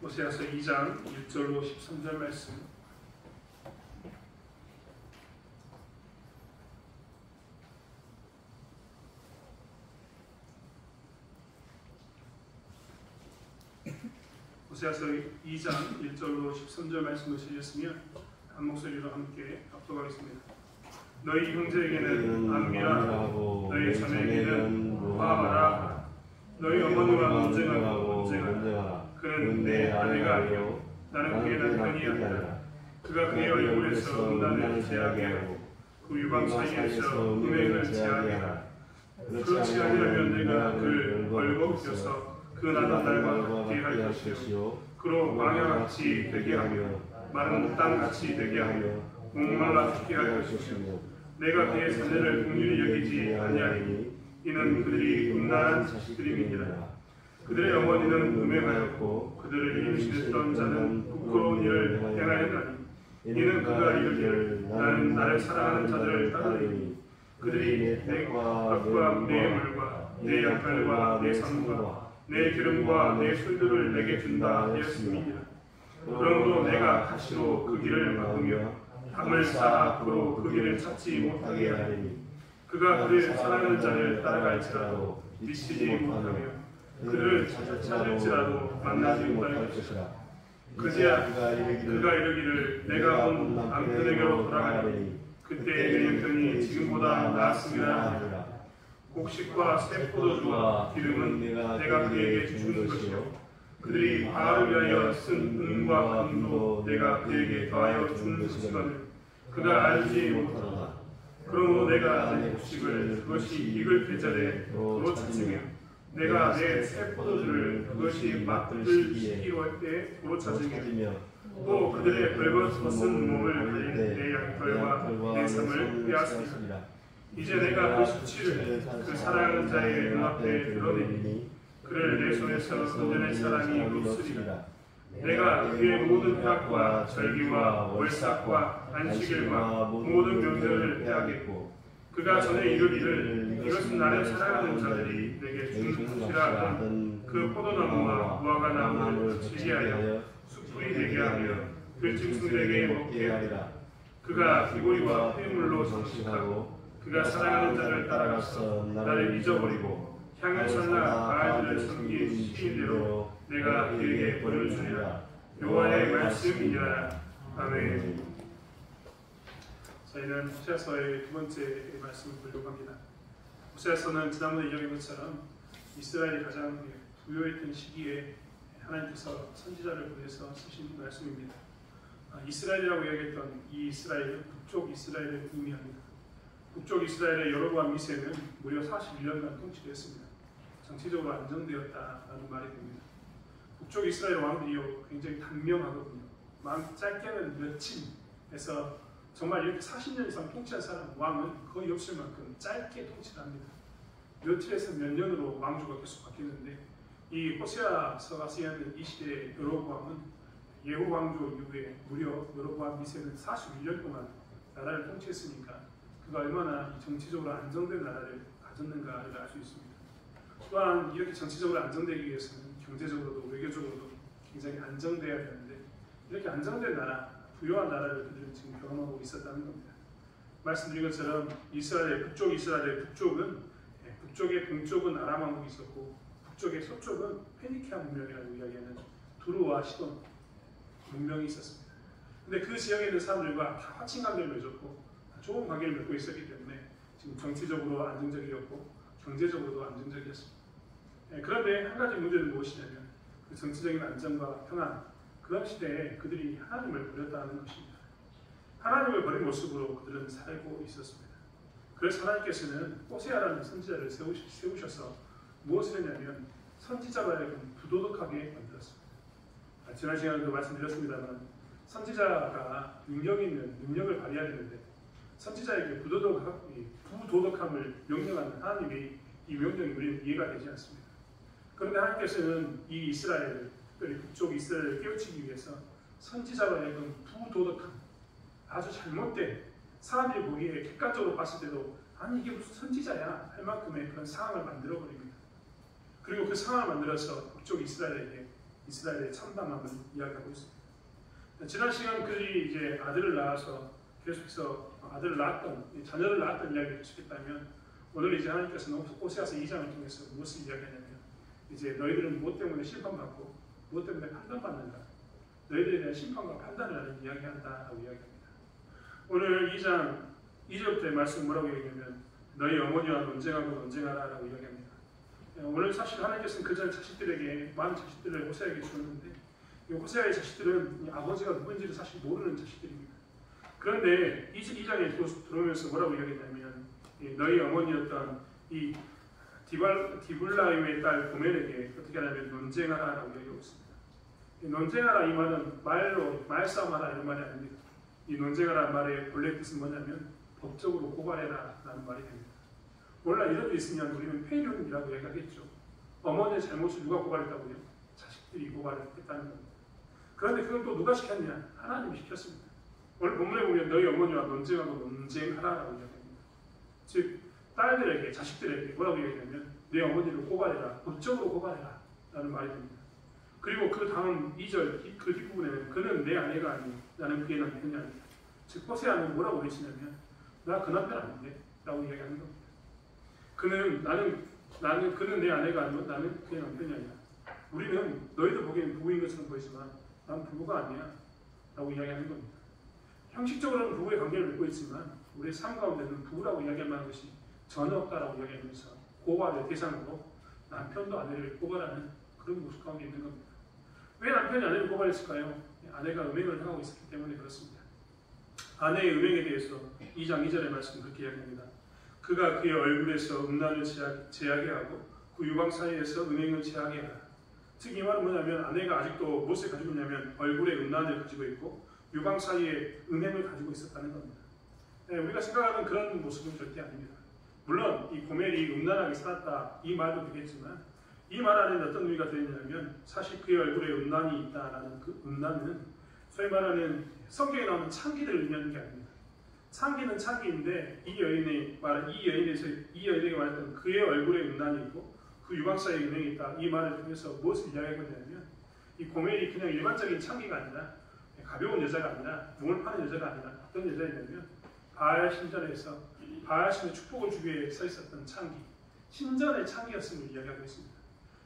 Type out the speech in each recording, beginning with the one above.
호세아서 2장 1절로 13절 말씀. 호세아서 2장 1절로 13절 말씀을 들렸으면 한 목소리로 함께 합독하겠습니다. 너희 형제에게는 안미라 하고 너희 자매에게는 무화과라. 너희 어머니와 논쟁하라. 그는 내 아내가 아니요 나는 그의 남편이 아니라. 그가 그의 얼굴에서 음란을 제하게 하고 그 유방 사이에서 음행을 제하게 하라. 그렇지 아니하면 내가 그를 벌거벗겨서 그 나는 날과 같게 할 것이요 그로 광야같이 되게 하며 마른 땅같이 되게 하며 목말라 죽게 할 것이며 내가 그의 자녀를 긍휼히 여기지 아니하리니 이는 그들이 음란한 자식들임이니라. 그들의 어머니는 음행하였고 그들을 임신했던 자는 부끄러운 일을 행하였나니 이는 그가 이르기를 나는 나를 사랑하는 자들을 따르리니 그들이 내 밥과 내 물과 내 양털과 내 산과 내 기름과 내 술들을 내게 준다 하였음이니라. 그러므로 내가 가시로 그 길을 막으며 담을 쌓아 앞으로 그 길을 찾지 못하게 하리니 그가 그를 사랑하는 자를 따라갈지라도 미치지 못하며 그를 찾을지라도 만나지 못할 것이라. 그제야 그가 이르기를 내가 온 남편에게로 돌아가리니 그때 내 형편이 지금보다 나았음이라 하리라. 곡식과 새 포도주와 기름은 내가 그에게 주는 것이요 그들이 바알을 위하여 쓴 은과 금도 내가 그에게 더하여 주는 것이거늘 그가 알지 못하노라. 그러므로 내가 내 곡식을 그것이 익을 계절에 도로 찾으며 내가 내 새 포도주를 그것이 맛들 시기로 할 때 도로 찾으며 또 그들의 벌거벗은 몸을 가린 내 양털과 내 삶을 빼앗으리라. 이제 내가 그 수치를 그 사랑하는 자의 눈앞에 드러내니 그를 내 손에서 건져낸 사람이 없으리라. 내가 그의 모든 폐악과 절기와 월삭과 안식일과 모든 명절을 폐하겠고 그가 전에 이르기를 이것은 나를 사랑하는 자들이 내게 주는 것이라 하던 그 포도나무와 무화과나무를 지지하여 숯불이 되게 하며 들짐승들에게 먹게 하리라. 그가 귀고리와 폐물로 정식하고 그가 사랑하는 자를 따라가서 나를 잊어버리고 향을 살라 바알들을 섬긴 시인대로 내가 그에게 벌을 주리라. 여호와의 말씀이니라. 아멘. 저희는 호세아서의 두 번째 말씀을 보려고 합니다. 호세아서는 지난번에 이야기한 것처럼 이스라엘이 가장 부요했던 시기에 하나님께서 선지자를 보내서 쓰신 말씀입니다. 이스라엘이라고 이야기했던 이 이스라엘은 북쪽 이스라엘을 의미합니다. 북쪽 이스라엘의 여로보암 2세는 무려 41년간 통치를 했습니다. 정치적으로 안정되었다라는 말이 됩니다. 북쪽 이스라엘 왕들이 굉장히 단명하거든요. 짧게는 며칠에서 정말 이렇게 40년 이상 통치한 사람 왕은 거의 없을 만큼 짧게 통치를 합니다. 며칠에서 몇 년으로 왕조가 계속 바뀌는데 이 호세아서가 쓰여있는 이 시대의 여로보암은 예후 왕조 이후에 무려 여로보암 2세는 41년 동안 나라를 통치했으니까 그가 얼마나 정치적으로 안정된 나라를 가졌는가를 알 수 있습니다. 또한 이렇게 정치적으로 안정되기 위해서는 경제적으로도 외교적으로도 굉장히 안정돼야 되는데 이렇게 안정된 나라, 부유한 나라를 그들은 지금 경험하고 있었다는 겁니다. 말씀드린 것처럼 이스라엘 북쪽은 북쪽의 동쪽은 아람 왕국이 있었고 북쪽의 서쪽은 페니키아 문명이라고 이야기하는 두루와 시돈 문명이 있었습니다. 근데 그 지역에 있는 사람들과 다 화친 관계를 맺었고 좋은 관계를 맺고 있었기 때문에 지금 정치적으로 안정적이었고 경제적으로도 안정적이었습니다. 그런데 한 가지 문제는 무엇이냐면 그 정치적인 안정과 평안, 그런 시대에 그들이 하나님을 버렸다는 것입니다. 하나님을 버린 모습으로 그들은 살고 있었습니다. 그래서 하나님께서는 호세아라는 선지자를 세우셔서 무엇을 했냐면 선지자가 하여금 부도덕하게 만들었습니다. 지난 시간에도 말씀드렸습니다만 선지자가 능력 있는 능력을 발휘해야 되는데 선지자에게 부도덕함을 명령하는 하나님의 이 명령이 우리는 이해가 되지 않습니다. 그런데 하나님께서는 이 이스라엘, 특별히 북쪽 이스라엘을 깨우치기 위해서 선지자가 하여금 부도덕함, 아주 잘못된, 사람들이 보기에 객관적으로 봤을 때도 아니 이게 무슨 선지자야 할 만큼의 그런 상황을 만들어버립니다. 그리고 그 상황을 만들어서 북쪽 이스라엘에게 이스라엘의 참담함을 이야기하고 있습니다. 지난 시간 그들이 이제 아들을 낳아서 계속해서 아들을 낳았던 자녀를 낳았던 이야기를 계속했다면 오늘 이제 하나님께서는 호세아서 2장을 통해서 무엇을 이야기하냐면 이제 너희들은 무엇 때문에 심판받고 무엇 때문에 판단받는가 너희들에 대한 심판과 판단을 하는 이야기한다라고 이야기합니다. 오늘 2장 2절부터의 말씀 뭐라고 얘기하냐면 너희 어머니와 논쟁하고 논쟁하라라고 이야기합니다. 오늘 사실 하나님께서는 그 전 자식들에게 많은 자식들을 호세아에게 주었는데 이 호세아의 자식들은 아버지가 누군지를 사실 모르는 자식들입니다. 그런데 2장에 들어오면서 뭐라고 이야기했냐면 너희 어머니였던 이 디블라임의 딸 고멜에게 어떻게 하냐면 논쟁하라라고 이야기하고 있습니다. 논쟁하라 이 말은 말로 말싸움하라 이런 말이 아닙니다. 이 논쟁하라 말의 본래 뜻은 뭐냐면 법적으로 고발해라 라는 말이 됩니다. 원래 이런 게 있으면 우리는 폐륜이라고 얘기하겠죠. 어머니의 잘못을 누가 고발했다고요? 자식들이 고발을 했다는 겁니다. 그런데 그건 또 누가 시켰냐? 하나님이 시켰습니다. 오늘 본문에 보면 너희 어머니와 논쟁하고 논쟁하라라고 이야기합니다. 즉 딸들에게 자식들에게 뭐라고 얘기하냐면 내 어머니를 고발해라. 법적으로 고발해라 라는 말이 됩니다. 그리고 그 다음 2절 그 뒷부분에는 그는 내 아내가 아니 나는 그의 남편이 아니다. 즉 호세아는 뭐라고 외치냐면 나 그 남편 아닌데 라고 이야기하는 겁니다. 그는 내 아내가 아니고 나는 그의 남편이 아니야. 우리는 너희들 보기에는 부부인 것처럼 보이지만 난 부부가 아니야 라고 이야기하는 겁니다. 형식적으로는 부부의 관계를 맺고 있지만 우리의 삶 가운데는 부부라고 이야기할 만한 것이 전혀 없다라고 이야기하면서 고발의 대상으로 남편도 아내를 고발하는 그런 모습 가운데 있는 겁니다. 왜 남편이 아내를 고발했을까요? 아내가 음행을 하고 있었기 때문에 그렇습니다. 아내의 음행에 대해서 2장 2절의 말씀은 그렇게 이야기합니다. 그가 그의 얼굴에서 음란을 제하게 하고 그 유방 사이에서 음행을 제하게 하라. 즉 이 말은 뭐냐면 아내가 아직도 무엇을 가지고 있냐면 얼굴에 음란을 가지고 있고 유방 사이에 음행을 가지고 있었다는 겁니다. 우리가 생각하는 그런 모습은 절대 아닙니다. 물론 이 고멜이 음란하게 살았다 이 말도 되겠지만 이 말 안에는 어떤 의미가 들어있냐면 사실 그의 얼굴에 음란이 있다라는 그 음란은 소위 말하는 성경에 나오는 창기들을 의미하는 게 아닙니다. 창기는 창기인데 이 여인에게 말했던 그의 얼굴에 음란이 있고 그 유방 사이에 음행이 있다 이 말을 통해서 무엇을 이야기하냐면 이 고멜이 그냥 일반적인 창기가 아니라 가벼운 여자가 아니라 몸을 파는 여자가 아니라 어떤 여자이냐면 바알 신전에서 바알 신의 축복을 주기 위해 서 있었던 창기 신전의 창기였음을 이야기하고 있습니다.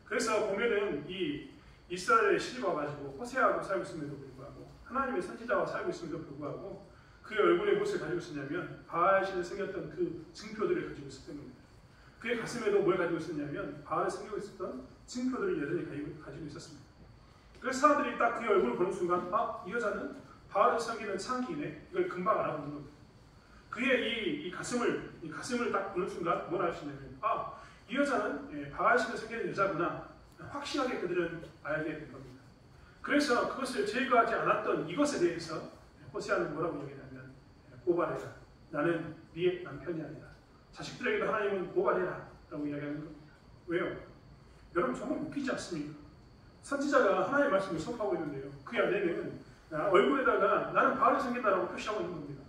그래서 보면은 이 이스라엘의 시리와 가지고 호세아하고 살고 있음에도 불구하고 하나님의 선지자와 살고 있음에도 불구하고 그의 얼굴에 무엇을 가지고 있었냐면 바알 신에 생겼던 그 증표들을 가지고 있었던 겁니다. 그의 가슴에도 뭘 가지고 있었냐면 바알에 생기고 있었던 증표들을 여전히 가지고 있었습니다. 그래서 사람들이 딱 그의 얼굴을 보는 순간 이 여자는 바알에 생기는 창기네 이걸 금방 알아보는 겁니다. 그의 이 가슴을 딱 보는 순간 뭘 알 수 있냐면 이 여자는 바알신에 생기는 여자구나 확실하게 그들은 알게 된 겁니다. 그래서 그것을 제거하지 않았던 이것에 대해서 호세아는 뭐라고 얘기하냐면 고발해라. 나는 네 남편이 아니라 자식들에게도 하나님은 고발해라 라고 이야기하는 겁니다. 왜요? 여러분 정말 웃기지 않습니까? 선지자가 하나님의 말씀을 선포하고 있는데요. 그의 아내는 얼굴에다가 나는 바알을 섬긴다라고 표시하고 있는 겁니다.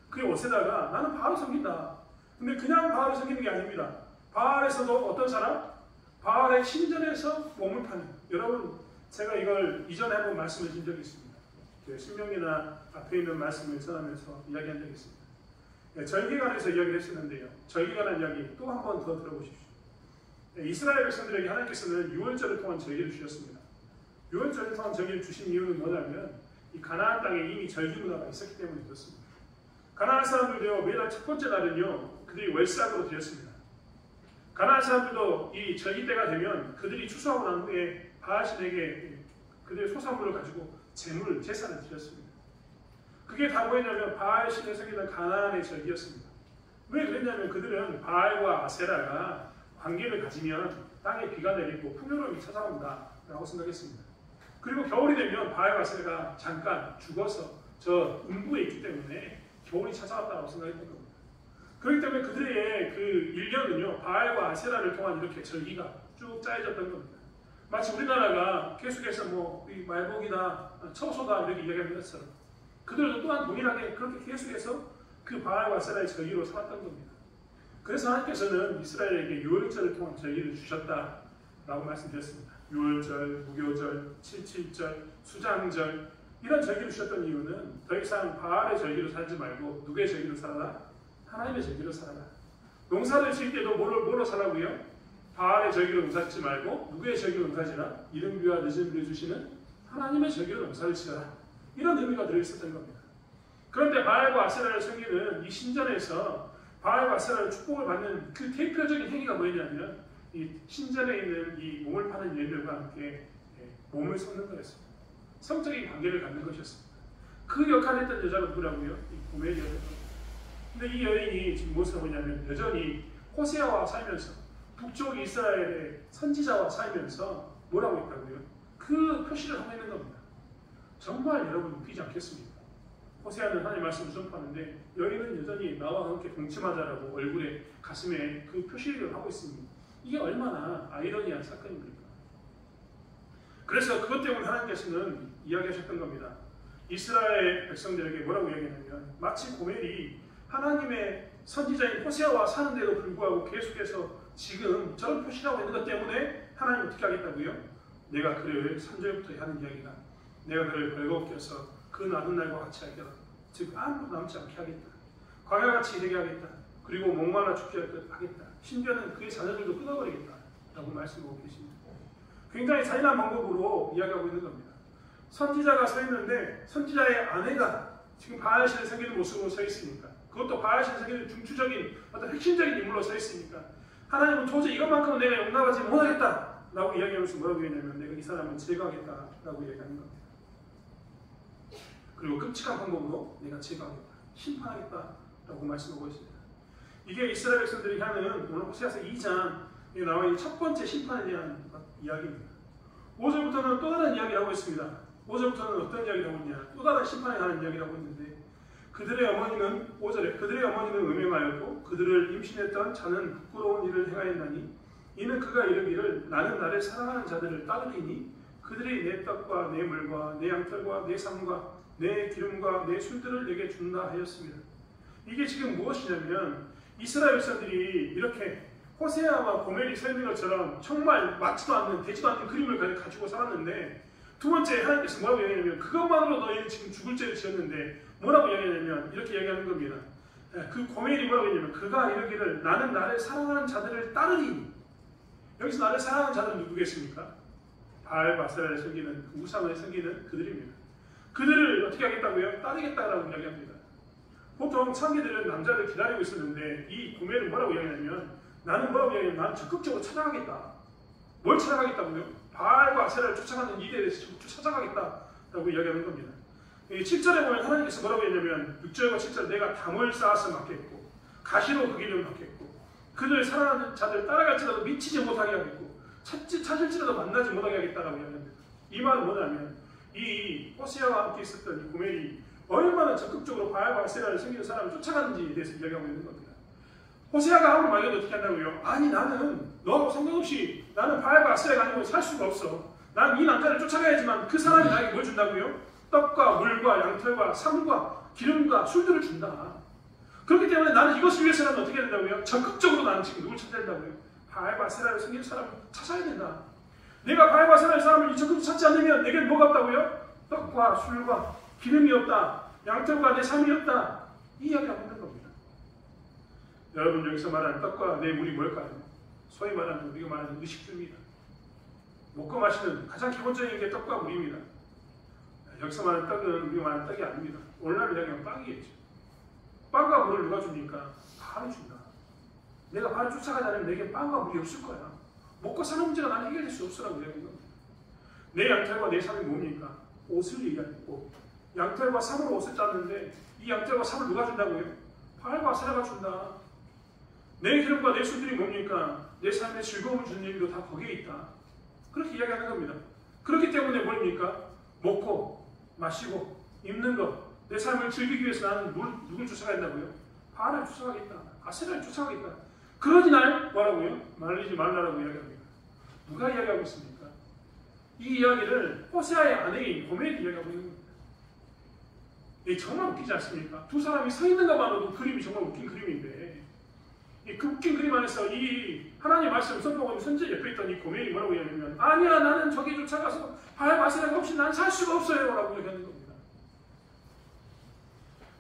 그의 옷에다가 나는 바알을 섬긴다. 근데 그냥 바알을 섬기는 게 아닙니다. 바알에서도 어떤 사람? 바알의 신전에서 몸을 파는. 여러분 제가 이걸 이전에 한번 말씀을 드린 적이 있습니다. 신명기나 앞에 있는 말씀을 전하면서 이야기한 적이 있습니다. 절기관에서 이야기를 했었는데요. 절기관의 이야기 또 한 번 더 들어보십시오. 이스라엘 백성들에게 하나님께서는 6월절을 통한 절기를 주셨습니다. 6월절을 통한 절기를 주신 이유는 뭐냐면 이 가나안 땅에 이미 절기 문화가 있었기 때문에 그렇습니다. 가나안 사람들도 매달 첫 번째 날은요 그들이 월삭으로 드렸습니다. 가나안 사람들도 이 절기 때가 되면 그들이 추수하고 난 후에 바알신에게 그들의 소산물을 가지고 제사를 드렸습니다. 그게 다 뭐였냐면 바알신에 생기는 가나안의 절기였습니다. 왜 그랬냐면 그들은 바알과 아세라가 관계를 가지면 땅에 비가 내리고 풍요로움이 찾아온다 라고 생각했습니다. 그리고 겨울이 되면 바알과 아세라가 잠깐 죽어서 저 음부에 있기 때문에 겨울이 찾아왔다고 생각했던 겁니다. 그렇기 때문에 그들의 그 1년은요 바알과 아세라를 통한 이렇게 절기가 쭉 짜여졌던 겁니다. 마치 우리나라가 계속해서 이 말복이나 처소다 이렇게 이야기하는 것처럼 그들도 또한 동일하게 그렇게 계속해서 그 바알과 아세라의 절기로 살았던 겁니다. 그래서 하나님께서는 이스라엘에게 6월절을 통한 절기를 주셨다라고 말씀드렸습니다. 유월절, 무교절, 칠칠절, 수장절 이런 절기를 주셨던 이유는 더 이상 바알의 절기로 살지 말고 누구의 절기로 살아라? 하나님의 절기로 살아라. 농사를 지을 때도 뭐로 살라고요? 바알의 절기로 농사 짓지 말고 누구의 절기로 농사 지라? 이른 비와 늦은 비를 주시는 하나님의 절기로 농사를 지어라. 이런 의미가 들어있었던 겁니다. 그런데 바알과 아세라를 섬기는 이 신전에서 바알과 아세라를 축복을 받는 그 대표적인 행위가 뭐였냐면 이 신전에 있는 이 몸을 파는 여인들과 함께 몸을 섞는 거였습니다. 성적인 관계를 갖는 것이었습니다. 그 역할을 했던 여자가 누구라고요? 이 고멜 여자입니다. 근데 이 여인이 지금 무엇을 하고 있냐면 여전히 호세아와 살면서 북쪽 이스라엘의 선지자와 살면서 뭐라고 했다고요? 그 표시를 하고 있는 겁니다. 정말 여러분 웃기지 않겠습니까? 호세아는 하나님의 말씀을 선포하는데 여인은 여전히 나와 함께 동침하자라고 얼굴에 가슴에 그 표시를 하고 있습니다. 이게 얼마나 아이러니한 사건입니까? 그래서 그것 때문에 하나님께서는 이야기하셨던 겁니다. 이스라엘 백성들에게 뭐라고 이야기했냐면 마치 고멜이 하나님의 선지자인 호세아와 사는데도 불구하고 계속해서 지금 저런 표시라고 있는 것 때문에 하나님 어떻게 하겠다고요? 내가 그를 3절부터 하는 이야기가 내가 그를 벌거벗게 해서 그 나는 날과 같이 하겠다. 즉 아무것도 남지 않게 하겠다. 광야같이 되게 하겠다. 그리고 목말라 죽게 하겠다. 심지어는 그의 자녀들도 끊어버리겠다. 라고 말씀하고 계십니다. 굉장히 잔인한 방법으로 이야기하고 있는 겁니다. 선지자가 서 있는데 선지자의 아내가 지금 바알신을 섬기는 모습으로 서 있으니까 그것도 바알신을 섬기는 중추적인 어떤 핵심적인 인물로 서 있으니까 하나님은 도저히 이것만큼은 내가 용납하지 못하겠다 라고 이야기하면서 뭐라고 했냐면 내가 이 사람을 제거하겠다 라고 이야기하는 겁니다. 그리고 끔찍한 방법으로 내가 제거하겠다, 심판하겠다 라고 말씀하고 있습니다. 이게 이스라엘 백성들이 하는 오늘 호세아서 2장에 나와 있는 첫 번째 심판에 대한 이야기입니다. 5절부터는 또 다른 이야기를 하고 있습니다. 5절부터는 어떤 이야기를 하고 있냐? 또 다른 심판에 관한 이야기를 하고 있는데 그들의 어머니는 5절에 그들의 어머니는 음행하였고 그들을 임신했던 자는 부끄러운 일을 행하였나니 이는 그가 이르기를 나는 나를 사랑하는 자들을 따르리니 그들이 내 떡과 내 물과 내 양털과 내 삶과 내 기름과 내 술들을 내게 준다 하였습니다. 이게 지금 무엇이냐면 이스라엘 백성들이 이렇게 호세아와 고멜이 서 있는 것처럼 정말 맞지도 않는 되지도 않는 그림을 가지고 살았는데 두 번째 하나님께서 뭐라고 이야기하냐면 그것만으로 너희는 지금 죽을 죄를 지었는데 뭐라고 이야기하냐면 이렇게 이야기하는 겁니다. 그 고멜이 뭐라고 했냐면 그가 이르기를 나는 나를 사랑하는 자들을 따르리니 여기서 나를 사랑하는 자들은 누구겠습니까? 바알과 아세라를 섬기는 우상을 섬기는 그들입니다. 그들을 어떻게 하겠다고요? 따르겠다라고 이야기합니다. 보통 창기들은 남자를 기다리고 있었는데 이 고멜은 뭐라고 이야기하냐면 나는 뭐라고 이야기하냐면 나는 적극적으로 찾아가겠다. 뭘 찾아가겠다고요? 바알과 아세라를 쫓아가는 이들에 대해서 적극적으로 찾아가겠다라고 이야기하는 겁니다. 7절에 보면 하나님께서 뭐라고 했냐면 6절과 7절 내가 담을 쌓아서 막겠고 가시로 그 길을 막겠고 그들 사랑하는 자들 따라갈지라도 미치지 못하게 하겠고 찾을지라도 만나지 못하게 하겠다라고 이야기합니다. 이 말은 뭐냐면 이 호세아와 함께 있었던 이 고멜이 얼마나 적극적으로 바알과 아세라를 섬기는 사람을 쫓아가는지에 대해서 이야기하고 있는 겁니다. 호세아가 아무리 말해도 어떻게 한다고요? 아니 나는 너하고 상관없이 나는 바알과 아세라가 아니고 살 수가 없어. 난 이 남자를 쫓아가야지만 그 사람이 나에게 뭘 준다고요? 떡과 물과 양털과 삶과 기름과 술들을 준다. 그렇기 때문에 나는 이것을 위해서는 어떻게 해야 된다고요? 적극적으로 나는 지금 누굴 찾아야 된다고요? 바알과 아세라를 섬기는 사람을 찾아야 된다. 내가 바알과 아세라의 사람을 적극적으로 찾지 않으면 내게는 뭐가 없다고요? 떡과 술과 기름이 없다. 양털과 내 삶이 없다. 이 이야기를 하고 있는 겁니다. 여러분 여기서 말하는 떡과 내 물이 뭘까요? 소위 말하는 우리가 말하는 의식주입니다. 먹고 마시는 가장 기본적인 게 떡과 물입니다. 여기서 말하는 떡은 우리가 말하는 떡이 아닙니다. 오늘날 이야기하면 빵이겠죠. 빵과 물을 누가 줍니까? 바알이 준다. 내가 바알을 쫓아가지 않으면 내게 빵과 물이 없을 거야. 먹고 사는 문제가 나는 해결될 수 없으라고 이야기하는 겁니다. 내 양털과 내 삶이 뭡니까? 옷을 얘기하고 양털과 삶으로 옷을 짰는데 이 양털과 삶을 누가 준다고요? 바알과 아세라가 준다. 내 기름과 내 술들이 뭡니까? 내 삶에 즐거움을 주는 일도 다 거기에 있다. 그렇게 이야기하는 겁니다. 그렇기 때문에 뭡니까? 먹고 마시고 입는 것, 내 삶을 즐기기 위해서 나는 누굴 쫓아가야 된다고요? 바알을 쫓아가겠다. 아세라를 쫓아가겠다. 그러지 날 뭐라고요? 말리지 말라라고 이야기합니다. 누가 이야기하고 있습니까? 이 이야기를 호세아의 아내인 고멜이 이야기하고 있는 겁니다. 이게 정말 웃기지 않습니까? 두 사람이 서 있는 것만으로도 그림이 정말 웃긴 그림인데 이 웃긴 그림 안에서 이 하나님 말씀 선포하는 선지 옆에 있던 이 고멜이 뭐라고 얘기하냐면 아니야 나는 저기 쫓아가서 바알 바세라가 없이 난 살 수가 없어요 라고 얘기하는 겁니다.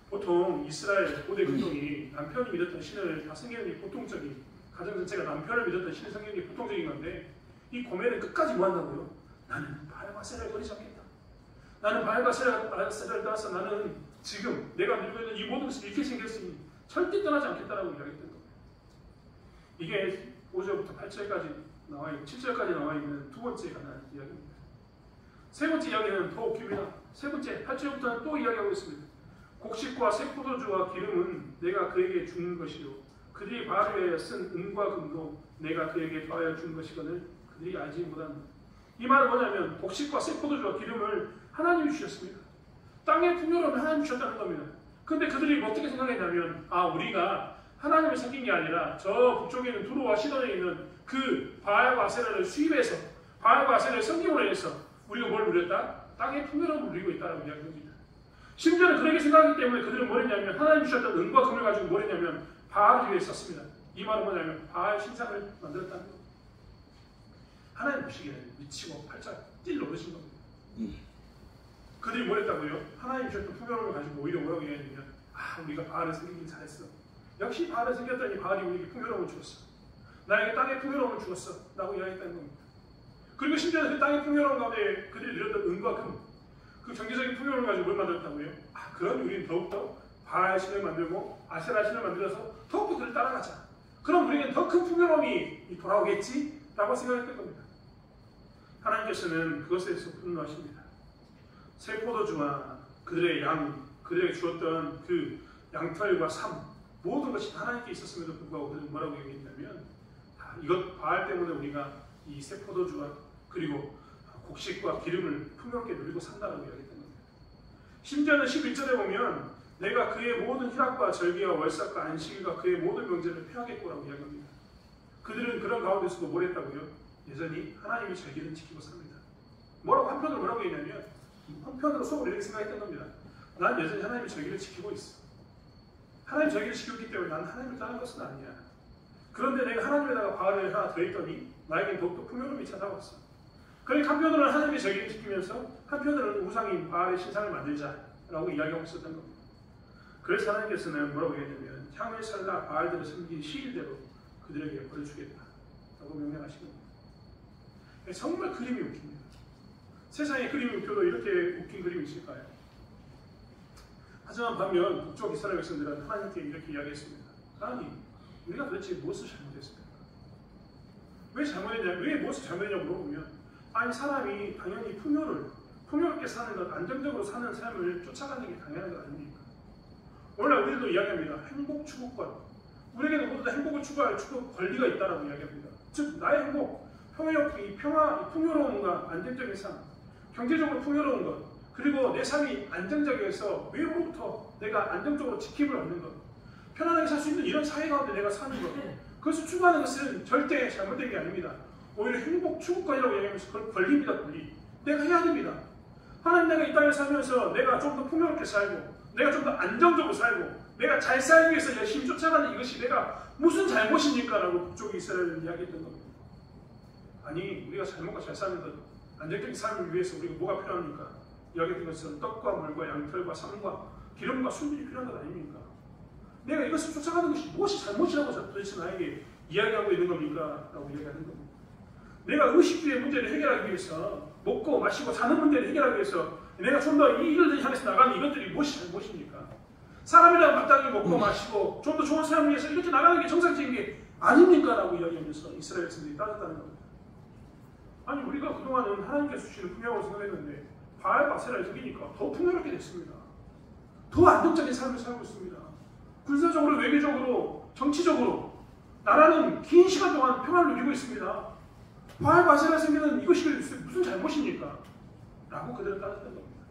보통 이스라엘 고대 민족이 남편이 믿었던 신을 다 섬기는 게 보통적인 가정 전체가 남편을 믿었던 신을 섬기는 게 보통적인 건데 이 고멜은 끝까지 뭐 한다고요? 나는 바알 바세라를 버리지 않겠다. 나는 바알 바세라를 따라서 나는 지금 내가 누리고 있는 이 모든 것을 이렇게 생겼으니 절대 떠나지 않겠다라고 이야기했던 겁니다. 이게 5절부터 8절까지 나와 있는 7절까지 나와 있는 두 번째 하나의 이야기입니다. 세 번째 이야기는 더 웃깁니다. 세 번째 8절부터는 또 이야기하고 있습니다. 곡식과 새 포도주와 기름은 내가 그에게 주는 것이요 그들이 바알을 위하여 쓴 은과 금도 내가 그에게 더하여 준 것이거늘 그들이 알지 못한다. 이 말은 뭐냐면 곡식과 새 포도주와 기름을 하나님이 주셨습니다. 땅의 풍요로움을 하나님이 주셨다는 겁니다. 근데 그들이 어떻게 생각했냐면 우리가 하나님을 섬긴 게 아니라 저 북쪽에 있는 두로와 시돈에 있는 그 바알과 아세라를 수입해서 바알과 아세라를 섬김으로 해서 우리가 뭘 누렸다? 땅의 풍요로움을 누리고 있다라고 이야기합니다. 심지어는 그렇게 생각하기 때문에 그들은 뭘 했냐면 하나님이 주셨던 은과 금을 가지고 뭘 했냐면 바알을 위해 썼습니다. 이 말은 뭐냐면 바알 신상을 만들었다는 겁니다. 하나님 보시기에는 미치고 팔짝 찔러 오르신 겁니다. 그들이 뭘 했다고요? 하나님 주셨던 풍요로움을 가지고 오히려 뭐라고 얘기하냐면 우리가 바알을 섬기긴 잘했어. 역시 바알을 섬겼더니 바알이 우리에게 풍요로움을 주었어. 나에게 땅의 풍요로움을 주었어 라고 이야기했다는 겁니다. 그리고 심지어는 그 땅의 풍요로움 가운데 그들이 누렸던 은과 금, 그 경제적인 풍요로움을 가지고 뭘 만들었다고요? 그럼 우리는 더욱더 바알 신을 만들고 아세라 신을 만들어서 더욱더 그를 따라가자. 그럼 우리는 더 큰 풍요로움이 돌아오겠지? 라고 생각했던 겁니다. 하나님께서는 그것에 대해서 분노하십니다. 새 포도주와 그들의 양, 그들에게 주었던 그 양털과 삶, 모든 것이 하나님께 있었음에도 불구하고 그들은 뭐라고 얘기했냐면 이것 바알 때문에 우리가 이 새 포도주와 그리고 곡식과 기름을 풍요롭게 누리고 산다라고 이야기했던 겁니다. 심지어는 11절에 보면 내가 그의 모든 희락과 절기와 월삭과 안식일과 그의 모든 명제를 폐하겠고라고 이야기합니다. 그들은 그런 가운데서도 뭘 했다고요? 여전히 하나님의 절기를 지키고 삽니다. 한편으로 뭐라고 얘기하냐면 한편으로 속으로 이렇게 생각했던 겁니다. 난 여전히 하나님의 절기를 지키고 있어. 하나님의 절기를 지켰기 때문에 나는 하나님을 떠난 것은 아니야. 그런데 내가 하나님에다가 바알을 하나 더했더니 나에겐 더욱더 풍요로움이 찾아왔어. 그러니까 한편으로는 하나님의 절기를 지키면서 한편으로는 우상인 바알의 신상을 만들자라고 이야기하고 있었던 겁니다. 그래서 하나님께서는 뭐라고 얘기하냐면 향을 살라 바알들을 섬긴 시일대로 그들에게 벌을 주겠다라고 명령하신 겁니다. 정말 그림이 웃깁니다. 세상에 그림이 웃겨도 이렇게 웃긴 그림이 있을까요? 하지만 반면 북쪽 이스라엘 백성들은 하나님께 이렇게 이야기했습니다. 하나님, 우리가 도대체 무엇을 잘못했습니까? 왜 잘못했냐? 왜 무엇을 잘못했냐고 물어보면 사람이 당연히 풍요롭게 사는 것, 안정적으로 사는 삶을 쫓아가는 게 당연한 것 아닙니까? 원래 우리도 이야기합니다. 행복 추구권. 우리에게는 모두 다 행복을 추구할 권리가 있다라고 이야기합니다. 즉 나의 행복, 평화, 풍요로움과 안정적인 삶, 경제적으로 풍요로운 것, 그리고 내 삶이 안정적이어서 외로부터 내가 안정적으로 지킴을 얻는 것, 편안하게 살 수 있는 이런 사회 가운데 내가 사는 것, 그것을 추구하는 것은 절대 잘못된 게 아닙니다. 오히려 행복 추구권이라고 얘기하면서 그건 권리입니다. 권리. 내가 해야 됩니다. 하나님, 내가 이 땅에 살면서 내가 좀 더 풍요롭게 살고 내가 좀 더 안정적으로 살고 내가 잘 살기 위해서 열심히 쫓아가는 이것이 내가 무슨 잘못입니까? 라고 북쪽의 이스라엘은 이야기했던 겁니다. 아니, 우리가 잘 먹고 잘 사는 것, 안정적인 삶을 위해서 우리가 뭐가 필요합니까? 이야기했던 것처럼 떡과 물과 양털과 삶과 기름과 순들이 필요한 것 아닙니까? 내가 이것을 쫓아가는 것이 무엇이 잘못이라고 도대체 나에게 이야기하고 있는 겁니까? 라고 이야기하는 겁니다. 내가 의식주의 문제를 해결하기 위해서 먹고 마시고 사는 문제를 해결하기 위해서 내가 좀 더 이 일을 향해서 나가는 이것들이 무엇이 잘못입니까? 사람이란 마땅히 먹고 마시고 좀 더 좋은 삶을 위해서 이렇게 나가는 게 정상적인 게 아닙니까? 라고 이야기하면서 이스라엘 백성들이 따졌다는 겁니다. 아니, 우리가 그동안은 하나님께서 주시는 풍요라고 생각했는데 바알 바세라를 섬기니까 더 풍요롭게 됐습니다. 더 안정적인 삶을 살고 있습니다. 군사적으로, 외교적으로, 정치적으로 나라는 긴 시간 동안 평화를 누리고 있습니다. 바알 바세라 섬기는 이것이 무슨 잘못입니까? 라고 그들은 따졌다는 겁니다.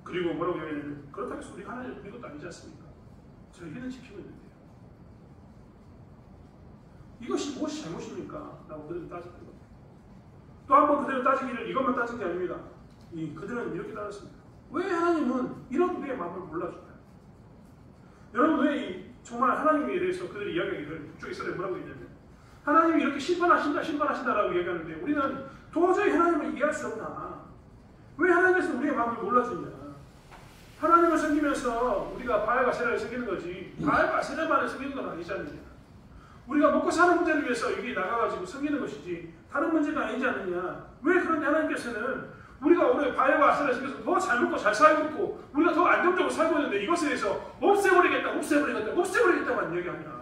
그리고 뭐라고 이야기하냐면 그렇다고 해서 우리가 하나님을 믿는 것도 아니지 않습니까? 저희는 지키고 있는데요. 이것이 무엇이 잘못입니까? 라고 그들은 따졌던 겁니다. 또 한 번 그들은 따지기를 이것만 따진 게 아닙니다. 그들은 이렇게 따졌습니다. 왜 하나님은 이런 우리의 마음을 몰라줄까요? 여러분, 왜 정말 하나님에 대해서 그들이 이야기하기를 북쪽 이스라엘 뭐라고 했냐면 하나님이 이렇게 심판하신다라고 얘기하는데 우리는 도저히 하나님을 이해할 수 없나. 왜 하나님께서 우리의 마음을 몰라주냐. 하나님을 섬기면서 우리가 바알과 아세라를 섬기는 거지 바알과 아세라만을 섬기는 건 아니지 않느냐. 우리가 먹고 사는 문제를 위해서 여기 나가가지고 섬기는 것이지 다른 문제가 아니지 않느냐. 왜 그런데 하나님께서는 우리가 오늘 바알과 아세라를 섬겨서 더 잘 먹고 잘 살고 있고 우리가 더 안정적으로 살고 있는데 이것에 대해서 없애버리겠다만 얘기하냐.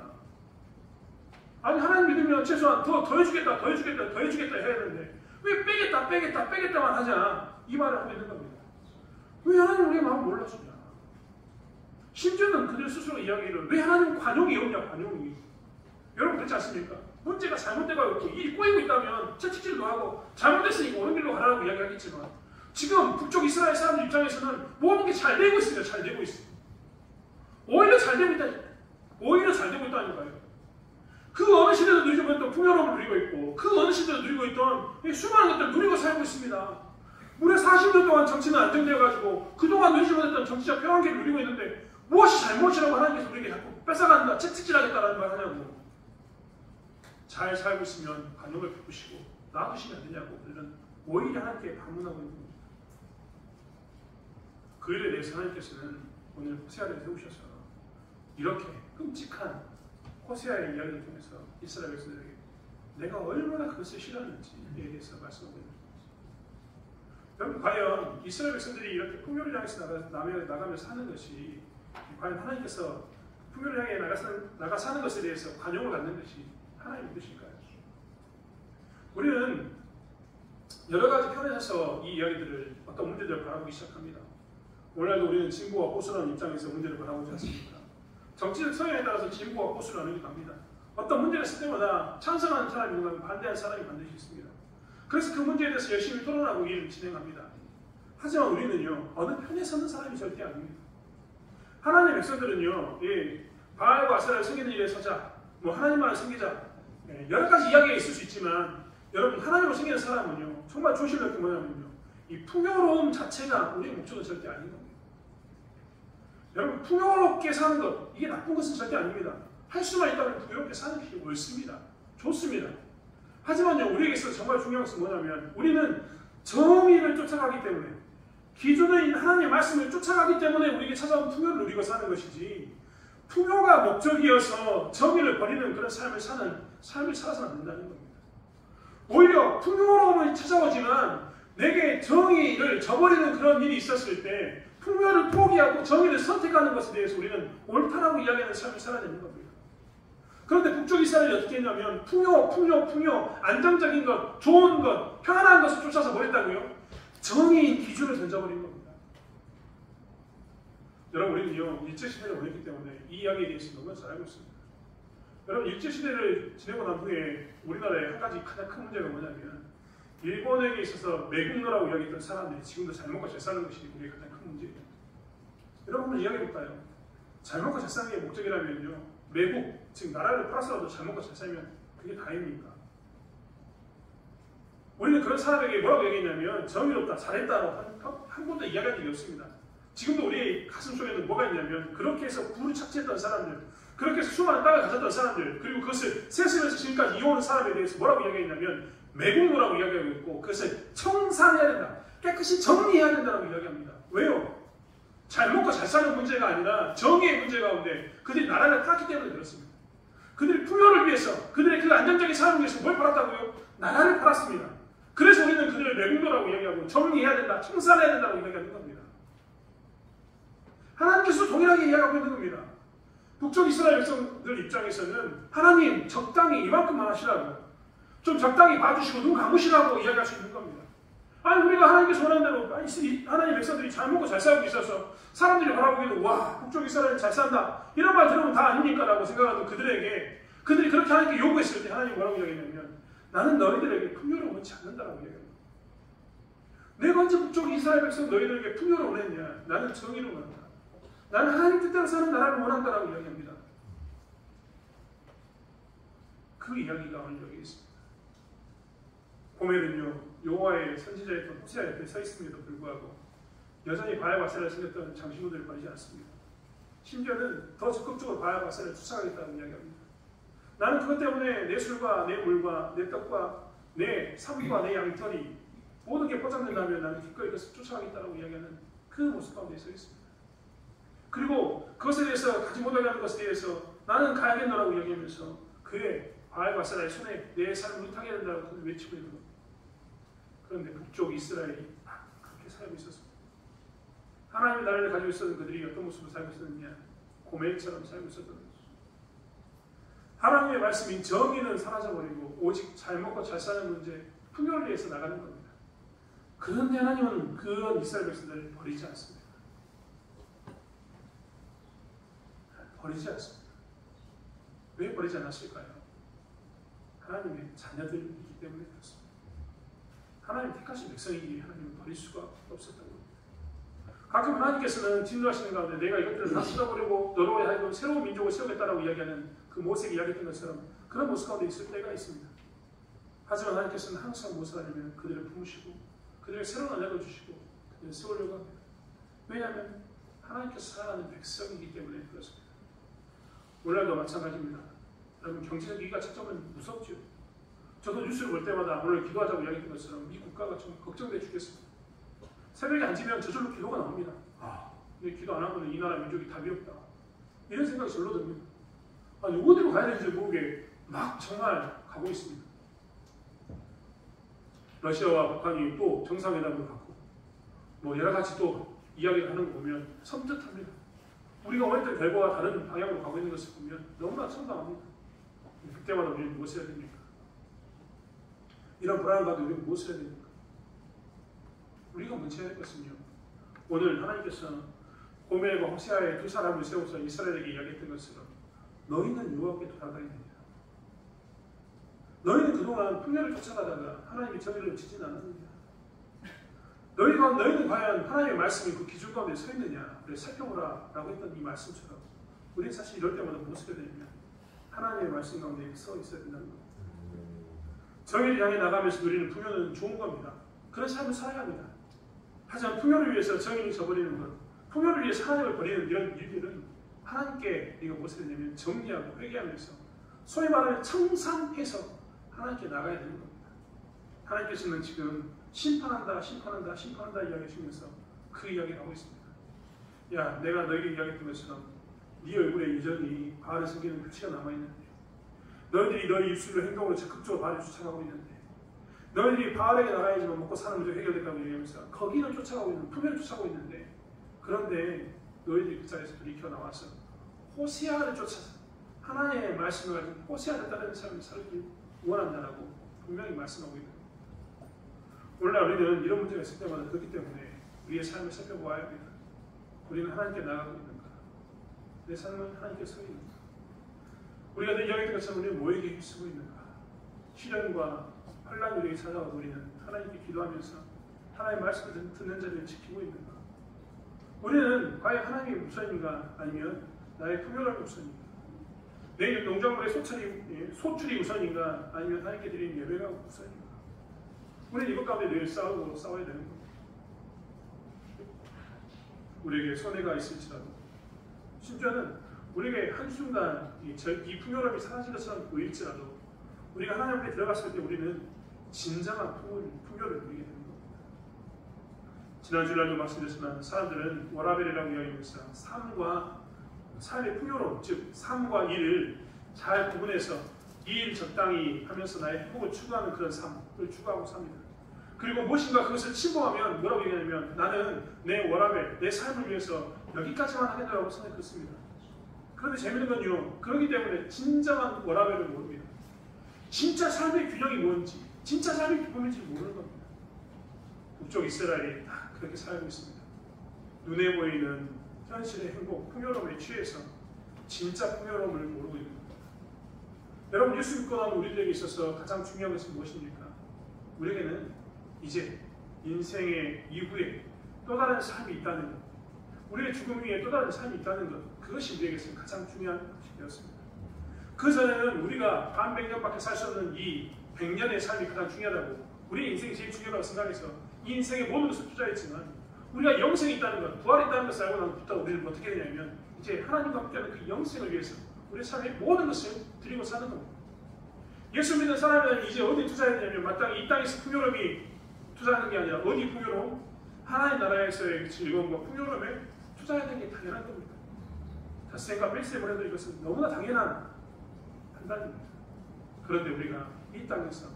아니 하나님 믿으면 최소한 더 해주겠다 해야 되는데 왜 빼겠다만 하자 이 말을 하고 있는 겁니다. 왜 하나님 우리의 마음을 몰라주냐. 심지어는 그들 스스로 이야기를 왜 하나님 관용이 없냐. 관용이 여러분 그렇지 않습니까? 문제가 잘못되고 있고 일이 꼬이고 있다면 채찍질도 하고 잘못됐으니까 옳은 길로 가라고 이야기하겠지만 지금 북쪽 이스라엘 사람들 입장에서는 모든 게 잘 되고 있습니다. 잘 되고 있습니다. 오히려 잘 되고 있다니까요. 그 어느 시대도 누리고 있던 풍요로움을 누리고 있고 그 어느 시대도 누리고 있던 수많은 것들을 누리고 살고 있습니다. 무려 40년 동안 정치는 안정되어가지고 그동안 누리지 못했던 정치적 평안기를 누리고 있는데 무엇이 잘못이라고 하나님께서 우리에게 자꾸 뺏어간다, 채찍질하겠다라는 말 하냐고. 잘 살고 있으면 관용을 베푸시고 놔두시면 안 되냐고 우리는 오히려 하나님께 반문하고 있는 겁니다. 그 일에 대해서 하나님께서는 오늘 호세아를 세우셔서 이렇게 끔찍한 호세아의 이야기를 통해서 이스라엘 백성들에게 내가 얼마나 그것을 싫어하는지에 대해서 말씀하고 있는 겁니다. 여러분 과연 이스라엘 백성들이 이렇게 풍요를 향해서 나가면서 사는 것이 과연 하나님께서 풍요를 향해 나가 사는 것에 대해서 관용을 갖는 것이 하나님의 뜻일까요? 우리는 여러 가지 편에서 이 이야기들을 어떤 문제들을 바라보기 시작합니다. 오늘날도 우리는 진보와 보수라는 입장에서 문제를 바라보지 않습니까? 정치적 성향에 따라서 진보와 보수를 나누기도 합니다. 어떤 문제가 있을 때마다 찬성하는 사람이 있고 반대하는 사람이 반드시 있습니다. 그래서 그 문제에 대해서 열심히 토론하고 일을 진행합니다. 하지만 우리는요 어느 편에 서는 사람이 절대 아닙니다. 하나님의 백성들은요 바알과 아세라를 섬기는 일에 서자, 하나님만을 섬기자, 여러 가지 이야기가 있을 수 있지만 여러분 하나님을 섬기는 사람은요 정말 조심할 게 뭐냐면요 이 풍요로움 자체가 우리의 목적은 절대 아닌 겁니다. 여러분 풍요롭게 사는 것 이게 나쁜 것은 절대 아닙니다. 할 수만 있다면 풍요롭게 사는 게 옳습니다. 좋습니다. 하지만요 우리에게서 정말 중요한 것은 뭐냐면 우리는 정의를 쫓아가기 때문에 기존의 하나님의 말씀을 쫓아가기 때문에 우리에게 찾아온 풍요를 누리고 사는 것이지 풍요가 목적이어서 정의를 버리는 그런 삶을 살아서는 안 된다는 겁니다. 오히려 풍요로움을 찾아오지만 내게 정의를 저버리는 그런 일이 있었을 때 풍요를 포기하고 정의를 선택하는 것에 대해서 우리는 옳다라고 이야기하는 삶을 살아야 되는 겁니다. 그런데 북쪽 이스라엘이 어떻게 했냐면 풍요, 안정적인 것, 좋은 것, 편안한 것을 쫓아서 버렸다고요? 정의인 기준을 던져버린 겁니다. 여러분 우리는요 일제시대를 보냈기 때문에 이 이야기에 대해서 너무 잘 알고 있습니다. 여러분 일제시대를 지내고 난 후에 우리나라의 한 가지 가장 큰 문제가 뭐냐면 일본에게 있어서 매국노라고 이야기했던 사람들이 지금도 잘 먹고 잘 사는 것이 우리의 가장 큰 문제예요. 여러분 한번 이야기해볼까요? 잘 먹고 잘 사는 게 목적이라면요 매국, 즉 나라를 팔아서라도 잘 먹고 잘 살면 그게 다입니까? 우리는 그런 사람에게 뭐라고 얘기했냐면 정의롭다, 잘했다라고 한 번도 이야기한 적이 없습니다. 지금도 우리의 가슴 속에는 뭐가 있냐면 그렇게 해서 부를 착취했던 사람들, 그렇게 해서 수많은 땅을 가졌던 사람들, 그리고 그것을 세습해서 지금까지 이어오는 사람에 대해서 뭐라고 이야기했냐면 매국노라고 이야기하고 있고 그것을 청산해야 된다, 깨끗이 정리해야 된다고 이야기합니다. 왜요? 잘 먹고 잘 사는 문제가 아니라 정의의 문제 가운데 그들이 나라를 팔았기 때문에 그렇습니다. 그들이 풍요를 위해서, 그들의 그 안정적인 삶을 위해서 뭘 팔았다고요? 나라를 팔았습니다. 그래서 우리는 그들을 매국노라고 이야기하고 정리해야 된다, 청산해야 된다고 이야기하는 겁니다. 하나님께서 동일하게 이야기하고 있는 겁니다. 북쪽 이스라엘 백성들 입장에서는 하나님 적당히 이만큼만 하시라고, 좀 적당히 봐주시고 눈 감으시라고 이야기할 수 있는 겁니다. 아니 우리가 하나님께서 원하는 대로 하나님 백성들이 잘 먹고 잘 살고 있어서 사람들이 바라보기에는 와 북쪽 이스라엘 잘 산다 이런 말 들으면 다 아닙니까? 라고 생각하는 그들에게 그들이 그렇게 하나님께 요구했을 때 하나님이 뭐라고 이야기했냐면 나는 너희들에게 풍요를 원치 않는다라고 이야기합니다. 내가 언제 북쪽 이스라엘 백성 너희들에게 풍요를 원했냐? 나는 정의를 원한다. 나는 하나님 뜻대로 사는 나라를 원한다라고 이야기합니다. 그 이야기가 오늘 여기 있습니다. 보면은요 여호와의 선지자였던 호세아 옆에 서 있음에도 불구하고 여전히 바알과 아세라를 섬겼던 장신구들을 버리지 않습니다. 심지어는 더 적극적으로 바알 바사를 쫓아가겠다고 이야기합니다. 나는 그것 때문에 내 술과 내 물과 내 떡과 내 삶과 내 양털이 모든 게 포장된다면 나는 기꺼이 그것을 쫓아가겠다고 이야기하는 그 모습 가운데 서 있습니다. 그리고 그것에 대해서 가지 못하게 하는 것에 대해서 나는 가야겠노라고 이야기하면서 그의 바알 바사라의 손에 내 삶을 못하게 된다고 외치고 있는 겁니다. 그런데 북쪽 이스라엘이 그렇게 살고 있었습니다. 하나님의 나라를 가지고 있었던 그들이 어떤 모습으로 살고 있었느냐? 고멜처럼 살고 있었던 것이죠. 하나님의 말씀인 정의는 사라져버리고 오직 잘 먹고 잘 사는 문제, 풍요를 위해서 나가는 겁니다. 그런데 하나님은 그런 이스라엘 백성들을 버리지 않습니다. 버리지 않습니다. 왜 버리지 않았을까요? 하나님의 자녀들이기 때문에 그렇습니다. 하나님 택하신 백성이기에 하나님은 버릴 수가 없었던 겁니다. 가끔 하나님께서는 진노하시는 가운데 내가 이것들을 다 쏟아버리고 너로 하여금 새로운 민족을 세우겠다라고 이야기하는 그 모세에게 이야기했던 것처럼 그런 모습 가운데 있을 때가 있습니다. 하지만 하나님께서는 항상 모세라면 그들을 품으시고 그들에게 새로운 언약을 주시고 그들을 세우려고 합니다. 왜냐하면 하나님께서 사랑하는 백성이기 때문에 그렇습니다. 오늘날도 마찬가지입니다. 여러분 경제적 위기가 찾아오면 무섭죠. 저도 뉴스를 볼 때마다 오늘 기도하자고 이야기했던 것처럼 이 국가가 좀 걱정돼 죽겠습니다. 새벽에 앉으면 저절로 기도가 나옵니다. 근데 기도 안 하고는 이 나라 민족이 답이 없다. 이런 생각이 절로 듭니다. 어디로 가야 되는지 모르게 막 정말 가고 있습니다. 러시아와 북한이 또 정상회담을 갖고 뭐 여러 가지 또 이야기를 하는 거 보면 섬뜩합니다. 우리가 원했던 결과와 다른 방향으로 가고 있는 것을 보면 너무나 참담합니다. 그때마다 우리는 무엇을 해야 됩니까? 이런 불안한 가운데 우리는 무엇을 해야 됩니까? 우리가 문제가 될 것은요. 오늘 하나님께서 고멜과 호세아의 두 사람을 세워서 이스라엘에게 이야기했던 것처럼 너희는 여호와께 돌아가야 됩니다. 너희는 그동안 풍요를 쫓아가다가 하나님의 정의를 지진 않았느냐? 너희는 과연 하나님의 말씀이 그 기준 가운데 서 있느냐? 살펴보라 라고 했던 이 말씀처럼 우리는 사실 이럴 때마다 무엇을 해야 되냐면 하나님의 말씀 가운데 서 있어야 된다는 겁니다. 정의를 향해 나가면서 누리는 풍요는 좋은 겁니다. 그런 삶을 살아야 합니다. 하지만 풍요를 위해서 정의를 저버리는 것, 풍요를 위해서 하나님을 버리는 이런 일들은 하나님께 우리가 무엇을 했냐면 정리하고 회개하면서 소위 말하면 청산해서 하나님께 나가야 되는 겁니다. 하나님께서는 지금 심판한다 이야기하시면서 그 이야기를 하고 있습니다. 야, 내가 너에게 이야기했던 것처럼 네 얼굴에 여전히 바알을 섬기는 표치가 남아있는데 너희들이 너희 입술로 행동으로 적극적으로 바알을 쫓아가고 있는데 너희들이 바알에게 나가야지만 먹고 사는 문제가 해결됐다고 얘기하면서 거기는 쫓아가고 있는 풍요를 쫓아가고 있는데 그런데 너희들이 그 자리에서 돌이켜 나와서 호세아를 쫓아서 하나님의 말씀을 가지고 호세아를 따르는 삶을 살기 원한다라고 분명히 말씀하고 있는 겁니다. 오늘날 우리는 이런 문제가 있을 때마다 그렇기 때문에 우리의 삶을 살펴보아야 합니다. 우리는 하나님께 나아가고 있는가? 내 삶은 하나님께 서 있는가? 우리가 늘 이야기했던 것처럼 우리는 뭐에게 힘쓰고 있는가? 시련과 환란이 우리에게 찾아와 우리는 하나님께 기도하면서 하나님의 말씀을 듣는 자리를 지키고 있는가? 우리는 과연 하나님의 우선인가? 아니면 나의 풍요로움이 우선인가? 내 농작물의 소출이 우선인가? 아니면 하나님께 드리는 예배가 우선인가? 우리는 이것 가운데 늘 싸워야 되는 겁니다. 우리에게 손해가 있을지라도 심지어는 우리에게 한순간 이 풍요로움이 사라진 것처럼 보일지라도 우리가 하나님 앞에 들어갔을 때 우리는 진정한 풍요를 누리게 되는 겁니다. 지난 주일날도 말씀드렸지만 사람들은 워라벨이라고 이야기하면서 삶과 삶의 풍요로움, 즉 삶과 일을 잘 구분해서 이 일 적당히 하면서 나의 행복을 추구하는 그런 삶을 추구하고 삽니다. 그리고 무엇인가 그것을 침범하면 뭐라고 얘기하냐면 나는 내 워라벨, 내 삶을 위해서 여기까지만 하겠다고 생각을 했습니다. 그런데 재밌는 건요. 그렇기 때문에 진정한 워라벨을 모릅니다. 진짜 삶의 균형이 뭔지, 진짜 삶의 기쁨인지 모르는 겁니다. 북쪽 이스라엘이 다 그렇게 살고 있습니다. 눈에 보이는 현실의 행복, 풍요로움에 취해서 진짜 풍요로움을 모르고 있는 겁니다. 여러분 예수 믿고 나면 우리들에게 있어서 가장 중요한 것은 무엇입니까? 우리에게는 이제 인생의 이후에 또 다른 삶이 있다는 것, 우리의 죽음 위에 또 다른 삶이 있다는 것, 그것이 우리에게서 가장 중요한 것이 되었습니다. 그 전에는 우리가 단 100년밖에 살 수 없는 이 100년의 삶이 가장 중요하다고 우리의 인생이 제일 중요하다고 생각해서 이 인생의 모든 것을 투자했지만 우리가 영생이 있다는 것, 부활이 있다는 것을 알고 나서부터 우리는 어떻게 되냐면 이제 하나님과 함께하는 그 영생을 위해서 우리 삶의 모든 것을 드리고 사는 겁니다. 예수 믿는 사람은 이제 어디 투자해야 되냐면 마땅히 이 땅에서 풍요로움이 투자하는 게 아니라 어디 풍요로움? 하나님 나라에서의 즐거움과 풍요로움에 투자해야 되는 게 당연한 겁니다. 닷셈과 필세보내도 이것은 너무나 당연한 판단입니다. 그런데 우리가 이 땅에서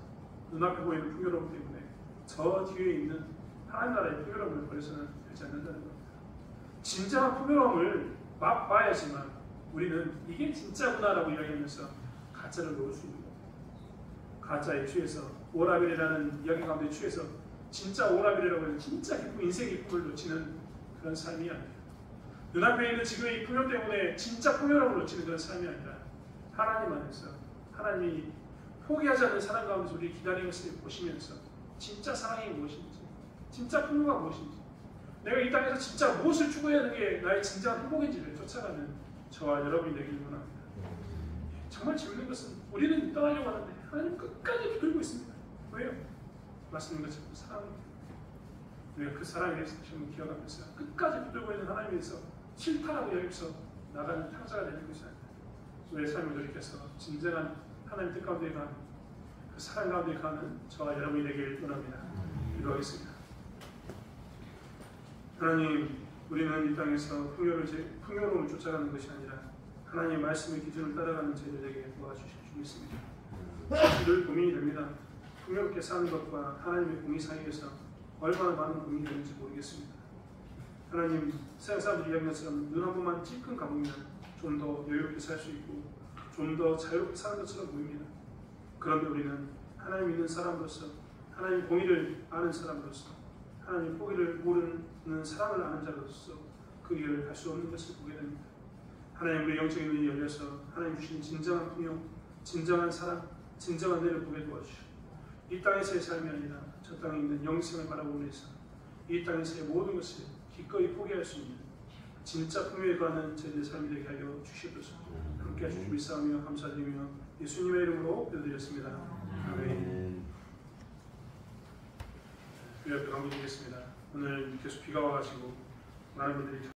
눈앞에 보이는 풍요로움 때문에 저 뒤에 있는 하나님 나라의 풍요로움을 버려서는 되지 않는다는 겁니다. 진정한 풍요로움을 맛봐야지만 우리는 이게 진짜구나라고 이야기하면서 가짜를 놓을 수 있는 겁니다. 가짜에 취해서 오라벨이라는 이야기 가운데 취해서 진짜 오라벨이라고 해서 진짜 기쁨, 인생의 기쁨을 놓치는 그런 삶이 아니에요. 눈앞에 있는 지금의 이 풍요 때문에 진짜 풍요로움을 놓치는 그런 삶이 아니라 하나님 안에서 하나님이 포기하지 않는 사랑 가운데서 우리 기다리는 것을 보시면서 진짜 사랑이 무엇인지, 진짜 풍요가 무엇인지, 내가 이 땅에서 진짜 무엇을 추구해야 하는 게 나의 진정한 행복인지를 쫓아가는 저와 여러분이 되기를 원합니다. 정말 재밌는 것은 우리는 떠나려고 하는데 하나님 끝까지 붙들고 있습니다. 왜요? 말씀인 것처럼 사랑입니다. 우리가 그 사랑에 대해서 다시 한번 기억하면서 끝까지 붙들고 있는 하나님에 대해서 싫다라고 여기서 나가는 탕자가 되는 것이 아닙니다. 우리의 삶을 돌이켜서 진정한 하나님 뜻 가운데 가는 그 사랑 가운데 가는 저와 여러분이 되길 원합니다. 기도하겠습니다. 하나님, 우리는 이 땅에서 풍요로움을 쫓아가는 것이 아니라 하나님의 말씀의 기준을 따라가는 저희들에게 도와주실 줄 믿습니다. 늘 고민이 됩니다. 풍요롭게 사는 것과 하나님의 공의 사이에서 얼마나 많은 고민이 되는지 모르겠습니다. 하나님, 세상 사람들이 이야기한 것처럼 눈 한 번만 찔끔 감으면 좀 더 여유롭게 살 수 있고 좀 더 자유롭게 사는 것처럼 보입니다. 그런데 우리는 하나님 믿는 사람으로서, 하나님 공의를 아는 사람으로서, 하나님 포기를 모르는 사랑을 아는 자로서 그 길을 갈 수 없는 것을 보게 됩니다. 하나님, 우리 영적인 눈이 열려서 하나님 주신 진정한 풍요, 진정한 사랑, 진정한 은혜를 보게 도와주시고 이 땅에서의 삶이 아니라 저 땅에 있는 영생을 바라보면서 이 땅에서의 모든 것을 기꺼이 포기할 수 있는 진짜 풍요에 관한 저희들의 삶이 되게 하여 주시옵소서. 함께 하시고 믿사오며 감사드리며 예수님의 이름으로 기도드렸습니다. 아멘. 우리 앞에 강구드리겠습니다. 오늘 계속 비가 와가지고 많은 분들이